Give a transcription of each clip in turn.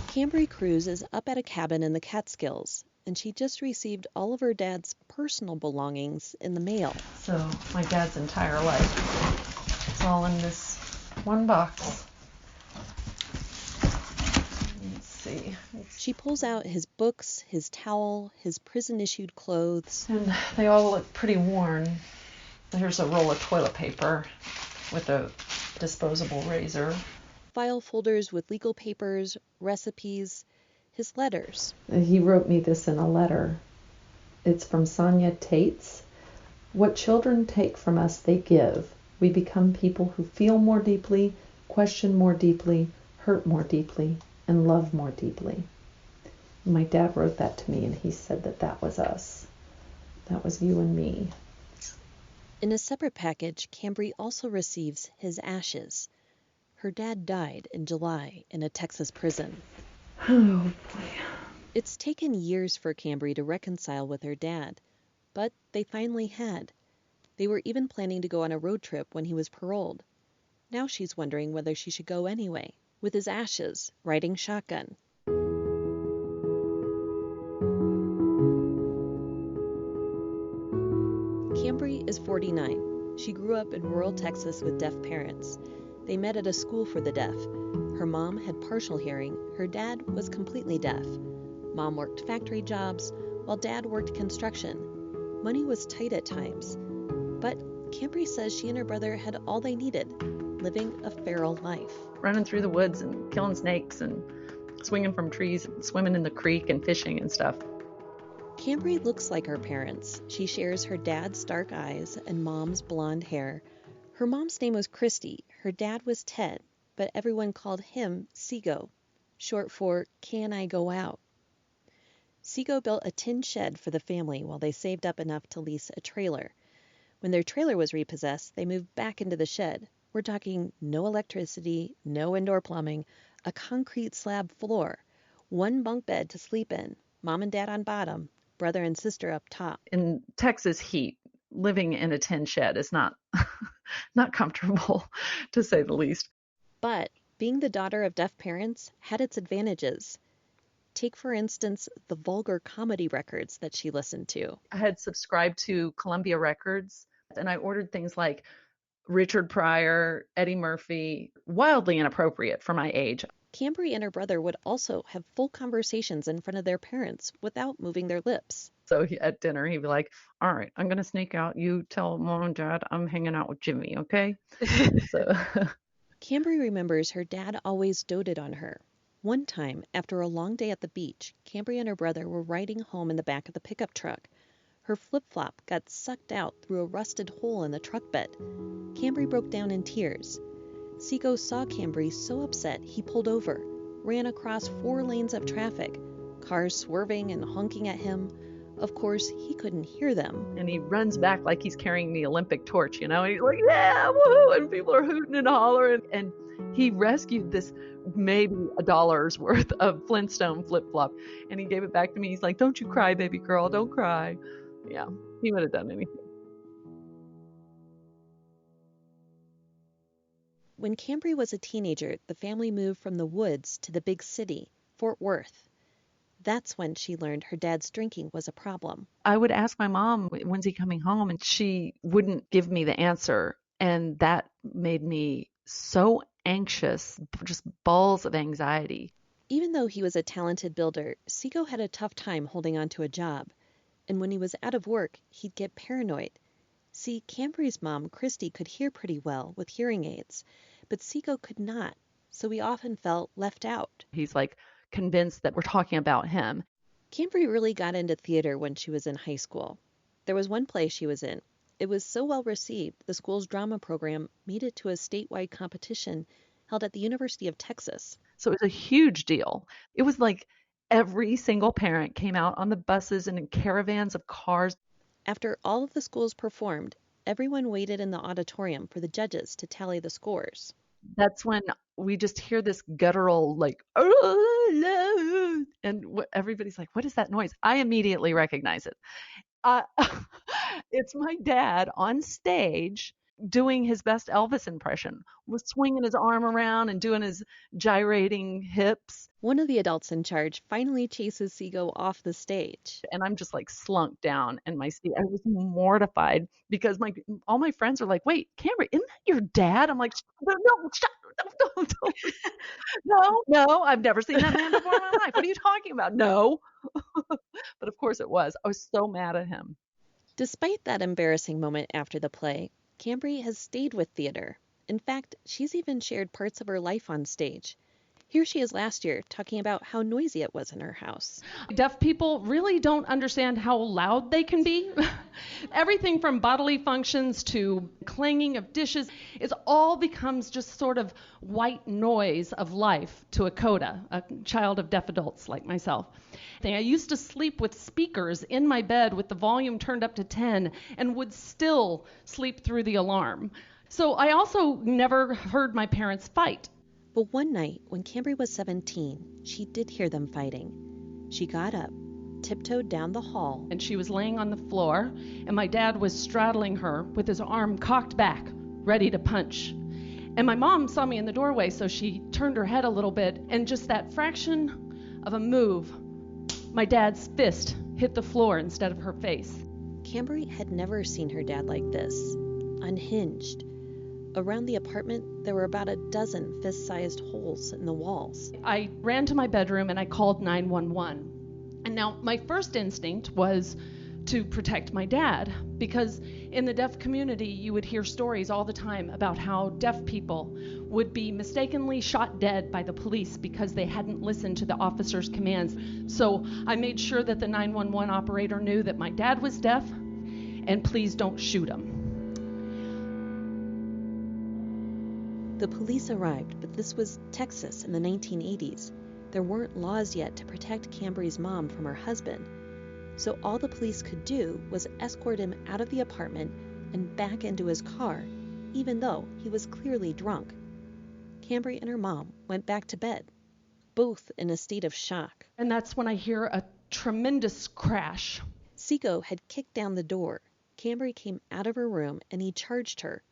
Kambri Crews is up at a cabin in the Catskills, and she just received all of her dad's personal belongings in the mail. So my dad's entire life, it's all in this one box. Let's see. She pulls out his books, his towel, his prison-issued clothes. And they all look pretty worn. Here's a roll of toilet paper with a disposable razor. File folders with legal papers, recipes, his letters. He wrote me this in a letter. It's from Sonia Tates. What children take from us, they give. We become people who feel more deeply, question more deeply, hurt more deeply, and love more deeply. My dad wrote that to me, and he said that was us. That was you and me. In a separate package, Kambri also receives his ashes. Her dad died in July in a Texas prison. Oh, boy. It's taken years for Kambri to reconcile with her dad, but they finally had. They were even planning to go on a road trip when he was paroled. Now she's wondering whether she should go anyway, with his ashes, riding shotgun. Kambri is 49. She grew up in rural Texas with deaf parents. They met at a school for the deaf. Her mom had partial hearing. Her dad was completely deaf. Mom worked factory jobs, while dad worked construction. Money was tight at times. But Kambri says she and her brother had all they needed, living a feral life. Running through the woods and killing snakes and swinging from trees and swimming in the creek and fishing and stuff. Kambri looks like her parents. She shares her dad's dark eyes and mom's blonde hair. Her mom's name was Christy. Her dad was Ted, but everyone called him Seago, short for Can I Go Out? Seago built a tin shed for the family while they saved up enough to lease a trailer. When their trailer was repossessed, they moved back into the shed. We're talking no electricity, no indoor plumbing, a concrete slab floor, one bunk bed to sleep in, mom and dad on bottom, brother and sister up top. In Texas heat, living in a tin shed is not comfortable, to say the least. But being the daughter of deaf parents had its advantages. Take, for instance, the vulgar comedy records that she listened to. I had subscribed to Columbia Records, and I ordered things like Richard Pryor, Eddie Murphy, wildly inappropriate for my age. Kambri and her brother would also have full conversations in front of their parents without moving their lips. So at dinner, he'd be like, all right, I'm going to sneak out. You tell mom and dad I'm hanging out with Jimmy, okay? So Kambri remembers her dad always doted on her. One time, after a long day at the beach, Kambri and her brother were riding home in the back of the pickup truck. Her flip-flop got sucked out through a rusted hole in the truck bed. Kambri broke down in tears. Seago saw Kambri so upset he pulled over, ran across 4 lanes of traffic, cars swerving and honking at him. Of course, he couldn't hear them. And he runs back like he's carrying the Olympic torch, and he's like, yeah, woohoo, and people are hooting and hollering. And he rescued this maybe $1 worth of Flintstone flip-flop, and he gave it back to me. He's like, don't you cry, baby girl, don't cry. Yeah, he would have done anything. When Kambri was a teenager, the family moved from the woods to the big city, Fort Worth. That's when she learned her dad's drinking was a problem. I would ask my mom, when's he coming home? And she wouldn't give me the answer. And that made me so anxious, just balls of anxiety. Even though he was a talented builder, Seago had a tough time holding on to a job. And when he was out of work, he'd get paranoid. See, Kambri's mom, Christy, could hear pretty well with hearing aids, but Seago could not, so he often felt left out. He's like convinced that we're talking about him. Kambri really got into theater when she was in high school. There was one play she was in. It was so well received, the school's drama program made it to a statewide competition held at the University of Texas. So it was a huge deal. It was like every single parent came out on the buses and in caravans of cars. After all of the schools performed, everyone waited in the auditorium for the judges to tally the scores. That's when we just hear this guttural, like, and everybody's like, what is that noise? I immediately recognize it. It's my dad on stage doing his best Elvis impression, was swinging his arm around and doing his gyrating hips. One of the adults in charge finally chases Sego off the stage. And I'm just like slunk down in my seat. I was mortified because all my friends are like, "Wait, Kambri, isn't that your dad?" I'm like, "No, stop, no, no, I've never seen that man before in my life. What are you talking about? No." But of course it was. I was so mad at him. Despite that embarrassing moment after the play, Kambri has stayed with theater. In fact, she's even shared parts of her life on stage. Here she is last year talking about how noisy it was in her house. Deaf people really don't understand how loud they can be. Everything from bodily functions to clanging of dishes, it all becomes just sort of white noise of life to a coda, a child of deaf adults like myself. I used to sleep with speakers in my bed with the volume turned up to 10 and would still sleep through the alarm. So I also never heard my parents fight. But one night, when Kambri was 17, she did hear them fighting. She got up, tiptoed down the hall, and she was laying on the floor, and my dad was straddling her with his arm cocked back, ready to punch. And my mom saw me in the doorway, so she turned her head a little bit, and just that fraction of a move, my dad's fist hit the floor instead of her face. Kambri had never seen her dad like this, unhinged. Around the apartment, there were about a dozen fist-sized holes in the walls. I ran to my bedroom and I called 911. And now my first instinct was to protect my dad, because in the deaf community you would hear stories all the time about how deaf people would be mistakenly shot dead by the police because they hadn't listened to the officer's commands. So I made sure that the 911 operator knew that my dad was deaf, and please don't shoot him. The police arrived, but this was Texas in the 1980s. There weren't laws yet to protect Kambri's mom from her husband. So all the police could do was escort him out of the apartment and back into his car, even though he was clearly drunk. Kambri and her mom went back to bed, both in a state of shock. And that's when I hear a tremendous crash. Sego had kicked down the door. Kambri came out of her room and he charged her.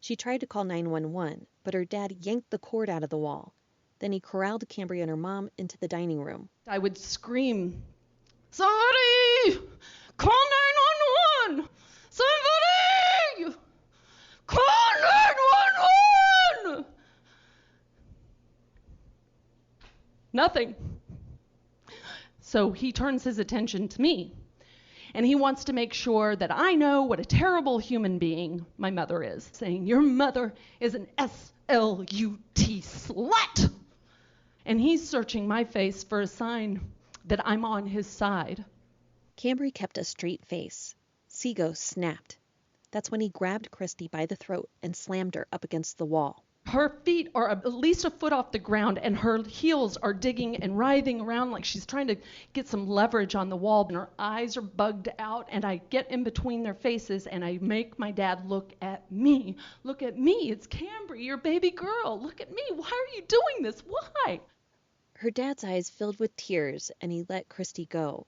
She tried to call 911, but her dad yanked the cord out of the wall. Then he corralled Kambri and her mom into the dining room. I would scream, "Somebody! Call 911! Somebody! Call 911!" Nothing. So he turns his attention to me. And he wants to make sure that I know what a terrible human being my mother is, saying, "Your mother is an SLUT slut." And he's searching my face for a sign that I'm on his side. Kambri kept a straight face. Sego snapped. That's when he grabbed Christy by the throat and slammed her up against the wall. Her feet are at least a foot off the ground, and her heels are digging and writhing around like she's trying to get some leverage on the wall, and her eyes are bugged out, and I get in between their faces, and I make my dad look at me. "Look at me. It's Kambri, your baby girl. Look at me. Why are you doing this? Why?" Her dad's eyes filled with tears, and he let Christy go.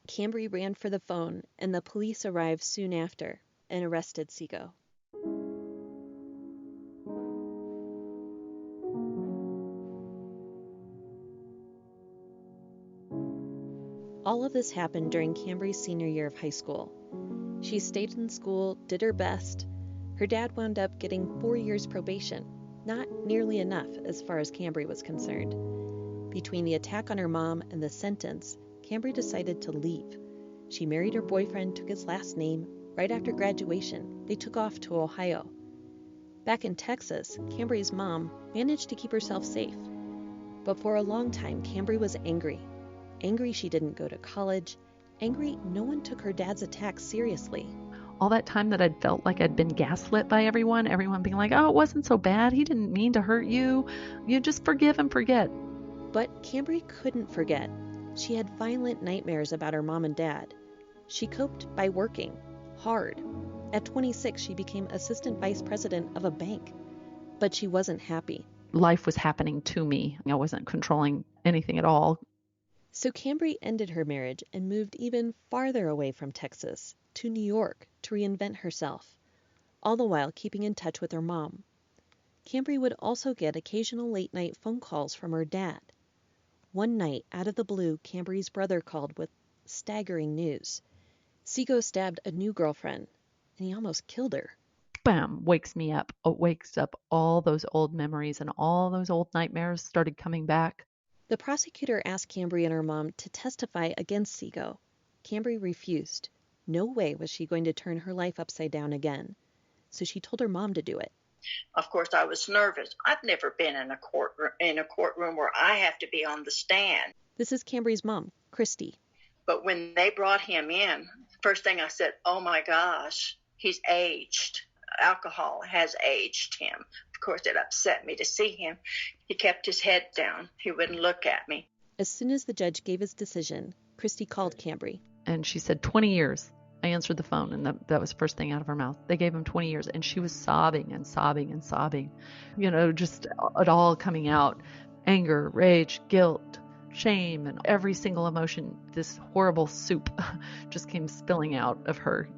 Kambri ran for the phone, and the police arrived soon after and arrested Sego. All of this happened during Kambri's senior year of high school. She stayed in school, did her best. Her dad wound up getting 4 years probation, not nearly enough as far as Kambri was concerned. Between the attack on her mom and the sentence, Kambri decided to leave. She married her boyfriend, took his last name. Right after graduation, they took off to Ohio. Back in Texas, Kambri's mom managed to keep herself safe. But for a long time, Kambri was angry. Angry she didn't go to college. Angry no one took her dad's attack seriously. All that time that I'd felt like I'd been gaslit by everyone being like, "Oh, it wasn't so bad. He didn't mean to hurt you. You just forgive and forget." But Kambri couldn't forget. She had violent nightmares about her mom and dad. She coped by working hard. At 26, she became assistant vice president of a bank. But she wasn't happy. Life was happening to me. I wasn't controlling anything at all. So Kambri ended her marriage and moved even farther away from Texas, to New York, to reinvent herself. all the while keeping in touch with her mom. Kambri would also get occasional late-night phone calls from her dad. One night, out of the blue, Kambri's brother called with staggering news. Sego stabbed a new girlfriend, and he almost killed her. Bam, wakes me up. It wakes up all those old memories, and all those old nightmares started coming back. The prosecutor asked Kambri and her mom to testify against Sego. Kambri refused. No way was she going to turn her life upside down again. So she told her mom to do it. Of course, I was nervous. I've never been in a courtroom where I have to be on the stand. This is Kambri's mom, Christy. But when they brought him in, first thing I said, oh my gosh, he's aged. Alcohol has aged him. Of course, it upset me to see him. He kept his head down. He wouldn't look at me. As soon as the judge gave his decision, Christy called Kambri. And she said, 20 years. I answered the phone, and that was the first thing out of her mouth. They gave him 20 years, and she was sobbing and sobbing and sobbing. You know, just it all coming out. Anger, rage, guilt, shame, and every single emotion, this horrible soup just came spilling out of her.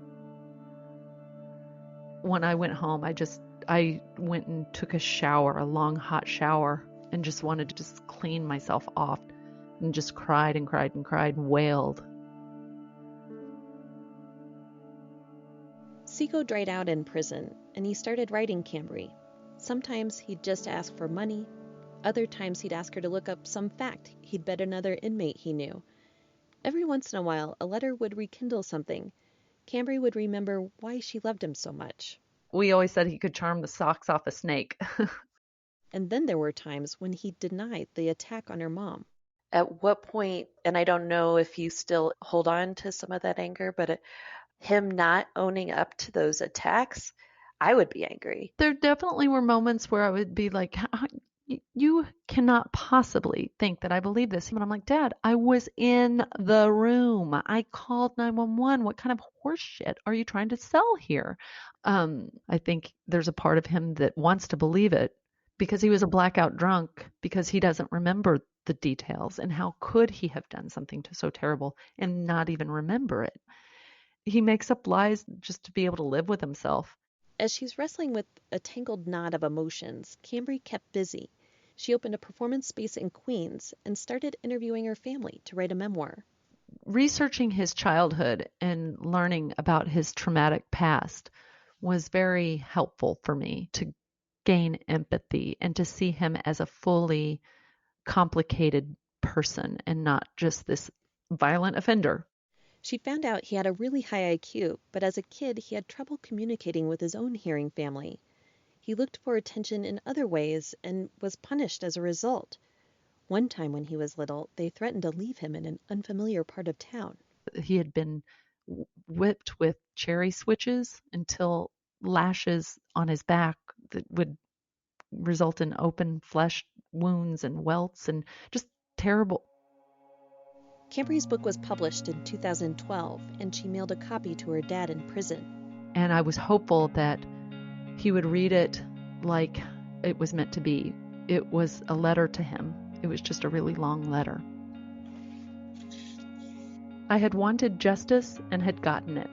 When I went home, I went and took a shower, a long hot shower, and just wanted to just clean myself off, and just cried and cried and cried and wailed. Sego dried out in prison, and he started writing Kambri. Sometimes he'd just ask for money. Other times he'd ask her to look up some fact he'd bet another inmate he knew. Every once in a while, a letter would rekindle something. Kambri would remember why she loved him so much. We always said he could charm the socks off a snake. And then there were times when he denied the attack on her mom. At what point, and I don't know if you still hold on to some of that anger, but him not owning up to those attacks, I would be angry. There definitely were moments where I would be like, you cannot possibly think that I believe this. And I'm like, Dad, I was in the room. I called 911. What kind of horse shit are you trying to sell here? I think there's a part of him that wants to believe it because he was a blackout drunk, because he doesn't remember the details. And how could he have done something so terrible and not even remember it? He makes up lies just to be able to live with himself. As she's wrestling with a tangled knot of emotions, Kambri kept busy. She opened a performance space in Queens and started interviewing her family to write a memoir. Researching his childhood and learning about his traumatic past was very helpful for me to gain empathy and to see him as a fully complicated person and not just this violent offender. She found out he had a really high IQ, but as a kid he had trouble communicating with his own hearing family. He looked for attention in other ways and was punished as a result. One time when he was little, they threatened to leave him in an unfamiliar part of town. He had been whipped with cherry switches until lashes on his back that would result in open flesh wounds and welts and just terrible. Kambri's book was published in 2012, and she mailed a copy to her dad in prison. And I was hopeful that he would read it like it was meant to be. It was a letter to him. It was just a really long letter. I had wanted justice and had gotten it.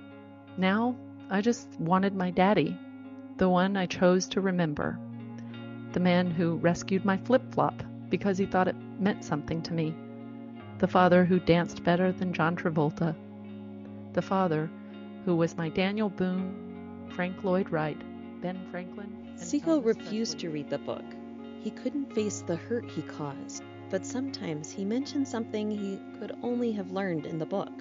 Now, I just wanted my daddy, the one I chose to remember, the man who rescued my flip-flop because he thought it meant something to me, the father who danced better than John Travolta, the father who was my Daniel Boone, Frank Lloyd Wright, Ben Franklin. Sego refused to read the book. He couldn't face the hurt he caused, but sometimes he mentioned something he could only have learned in the book.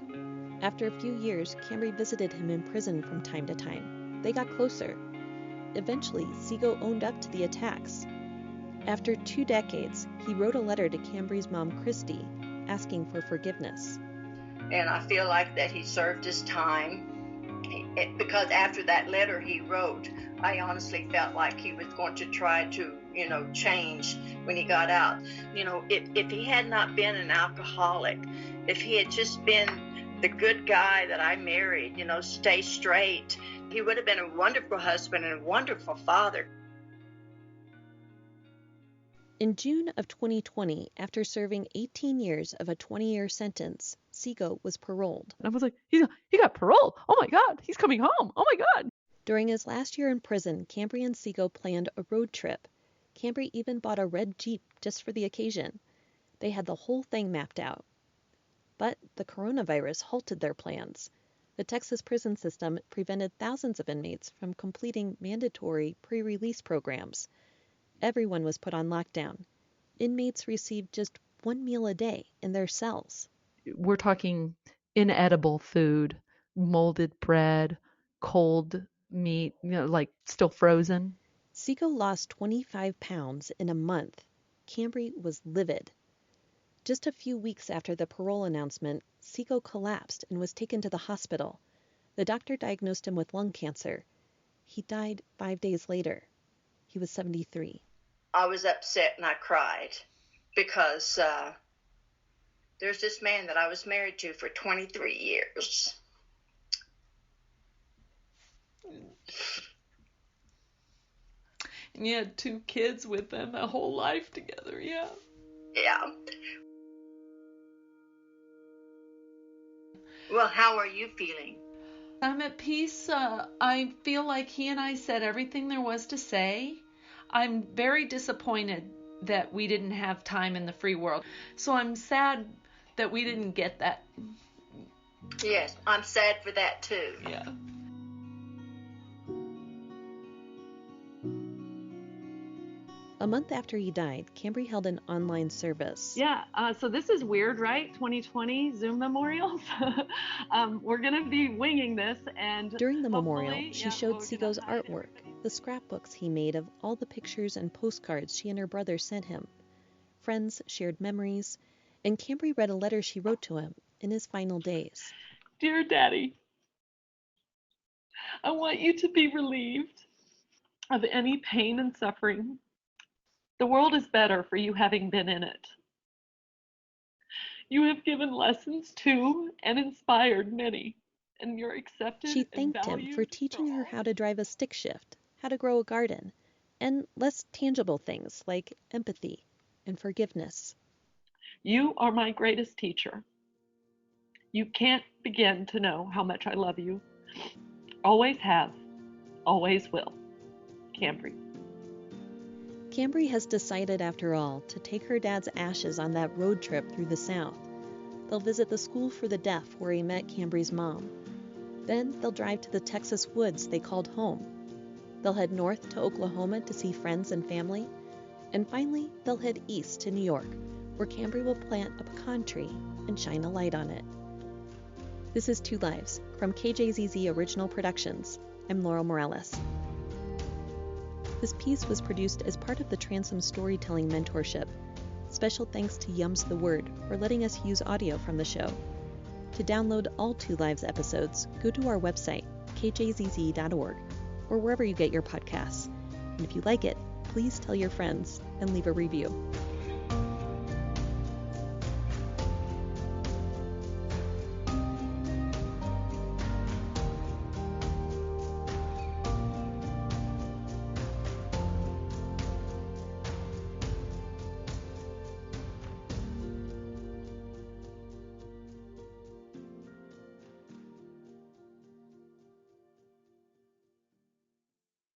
After a few years, Kambri visited him in prison from time to time. They got closer. Eventually, Sego owned up to the attacks. After 2 decades, he wrote a letter to Kambri's mom, Christy, asking for forgiveness. And I feel like that he served his time, because after that letter he wrote, I honestly felt like he was going to try to, change when he got out. If he had not been an alcoholic, if he had just been the good guy that I married, stay straight, he would have been a wonderful husband and a wonderful father. In June of 2020, after serving 18 years of a 20-year sentence, Sego was paroled. And I was like, he got paroled. Oh my God, he's coming home. Oh my God. During his last year in prison, Kambri and Sego planned a road trip. Kambri even bought a red Jeep just for the occasion. They had the whole thing mapped out. But the coronavirus halted their plans. The Texas prison system prevented thousands of inmates from completing mandatory pre-release programs. Everyone was put on lockdown. Inmates received just one meal a day in their cells. We're talking inedible food, molded bread, cold meat, like still frozen. Sego lost 25 pounds in a month. Kambri was livid. Just a few weeks after the parole announcement, Sego collapsed and was taken to the hospital. The doctor diagnosed him with lung cancer. He died 5 days later. He was 73. I was upset and I cried because there's this man that I was married to for 23 years. And you had 2 kids with them, a whole life together, yeah. Yeah. Well, how are you feeling? I'm at peace. I feel like he and I said everything there was to say. I'm very disappointed that we didn't have time in the free world. So I'm sad that we didn't get that. Yes, I'm sad for that too. Yeah. A month after he died, Kambri held an online service. Yeah, so this is weird, right? 2020 Zoom memorials. We're going to be winging this. And during the memorial, she showed Sego's artwork, the scrapbooks he made of all the pictures and postcards she and her brother sent him. Friends shared memories, and Kambri read a letter she wrote to him in his final days. Dear Daddy, I want you to be relieved of any pain and suffering. The world is better for you having been in it. You have given lessons to and inspired many, and you're accepted. She thanked him for teaching her how to drive a stick shift, how to grow a garden, and less tangible things like empathy and forgiveness. You are my greatest teacher. You can't begin to know how much I love you. Always have, always will. Kambri. Kambri has decided, after all, to take her dad's ashes on that road trip through the South. They'll visit the school for the deaf where he met Kambri's mom. Then they'll drive to the Texas woods they called home. They'll head north to Oklahoma to see friends and family. And finally, they'll head east to New York, where Kambri will plant a pecan tree and shine a light on it. This is Two Lives from KJZZ Original Productions. I'm Laurel Morales. This piece was produced as part of the Transom Storytelling Mentorship. Special thanks to Yums the Word for letting us use audio from the show. To download all Two Lives episodes, go to our website, kjzz.org, or wherever you get your podcasts. And if you like it, please tell your friends and leave a review.